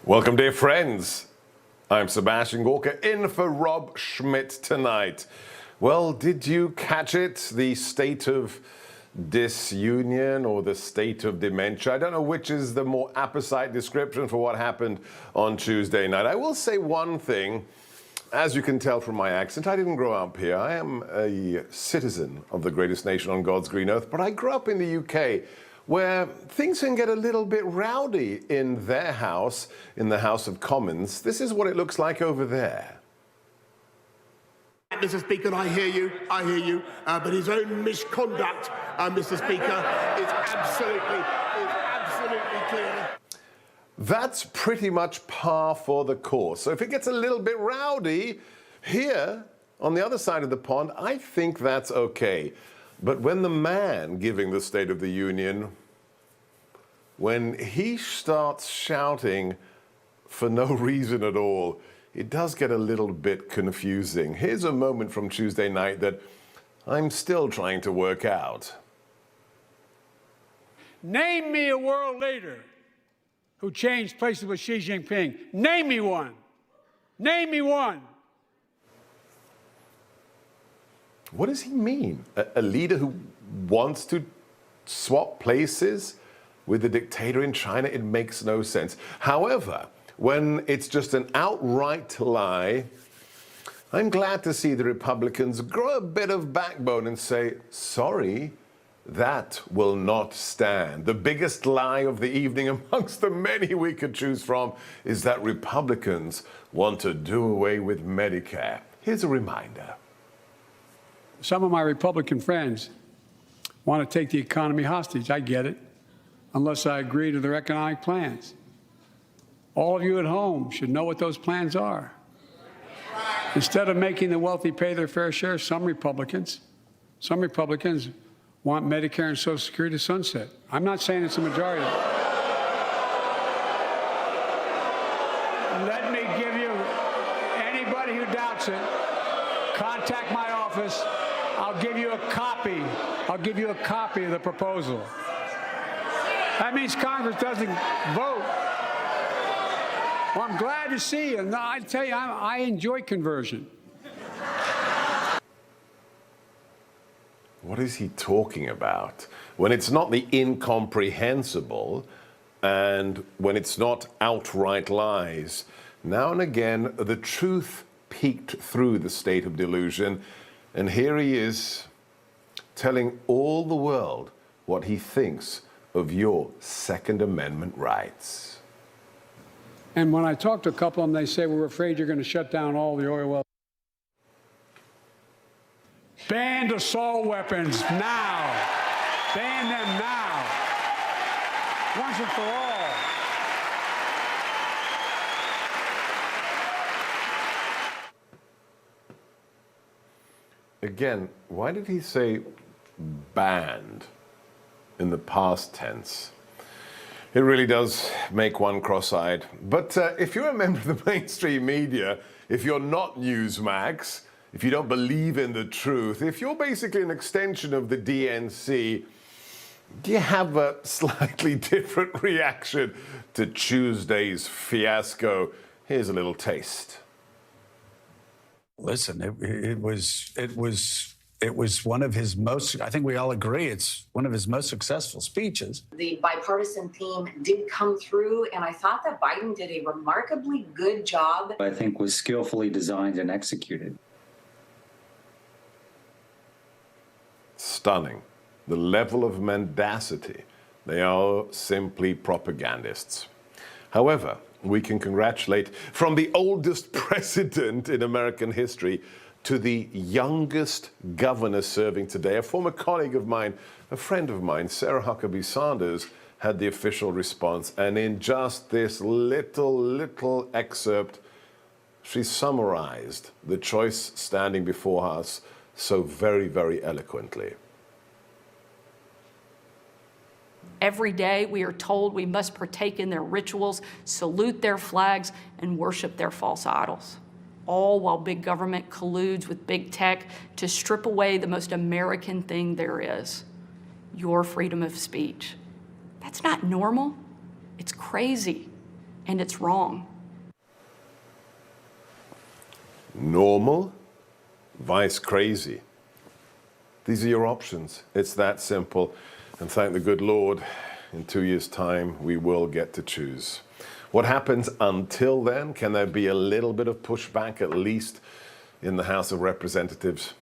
Welcome, dear friends. I'm Sebastian Gorka, in for Rob Schmitt tonight. Well, did you catch it? The state of disunion or the state of dementia? I don't know which is the more apposite description for what happened on Tuesday night. I will say one thing. As you can tell from my accent, I didn't grow up here. I am a citizen of the greatest nation on God's green earth, but I grew up in the UK, where things can get a little bit rowdy in their house, in the House of Commons. This is what it looks like over there. Mr. Speaker, I hear you, but his own misconduct, Mr. Speaker, is absolutely clear. That's pretty much par for the course. So if it gets a little bit rowdy here on the other side of the pond, I think that's okay. But when the man giving the State of the Union, when he starts shouting for no reason at all, it does get a little bit confusing. Here's a moment from Tuesday night that I'm still trying to work out. Name me a world leader who changed places with Xi Jinping. Name me one. Name me one. What does he mean? A leader who wants to swap places with the dictator in China? It makes no sense. However, when it's just an outright lie, I'm glad to see the Republicans grow a bit of backbone and say, sorry, that will not stand. The biggest lie of the evening, amongst the many we could choose from, is that Republicans want to do away with Medicare. Here's a reminder. Some of my Republican friends want to take the economy hostage. I get it, unless I agree to their economic plans. All of you at home should know what those plans are. Instead of making the wealthy pay their fair share, some Republicans want Medicare and Social Security to sunset. I'm not saying it's a majority. Let me give you, anybody who doubts it, contact my office. I'll give you a copy. I'll give you a copy of the proposal. That means Congress doesn't vote. Well, I'm glad to see you. And I tell you, I enjoy conversion. What is he talking about? When it's not the incomprehensible and when it's not outright lies, now and again, the truth peeked through the state of delusion. And here he is telling all the world what he thinks of your Second Amendment rights. And when I talk to a couple of them, they say, we're afraid you're going to shut down all the oil wells. Ban assault weapons now. Ban them now. Once and for all. Again, why did he say banned in the past tense? It really does make one cross-eyed. But if you're a member of the mainstream media, if you're not Newsmax, if you don't believe in the truth, if you're basically an extension of the DNC, do you have a slightly different reaction to Tuesday's fiasco? Here's a little taste. Listen, it was one of his most, I think we all agree, it's one of his most successful speeches. The bipartisan theme did come through, and I thought that Biden did a remarkably good job. I think was skillfully designed and executed. Stunning. The level of mendacity. They are simply propagandists. However, we can congratulate from the oldest president in American history to the youngest governor serving today. A former colleague of mine, a friend of mine, Sarah Huckabee Sanders, had the official response. And in just this little excerpt, she summarized the choice standing before us so very eloquently. Every day we are told we must partake in their rituals, salute their flags, and worship their false idols. All while big government colludes with big tech to strip away the most American thing there is, your freedom of speech. That's not normal. It's crazy. and it's wrong. Normal, vice crazy. These are your options. It's that simple. And thank the good Lord, in 2 years' time, we will get to choose. What happens until then? Can there be a little bit of pushback, at least in the House of Representatives?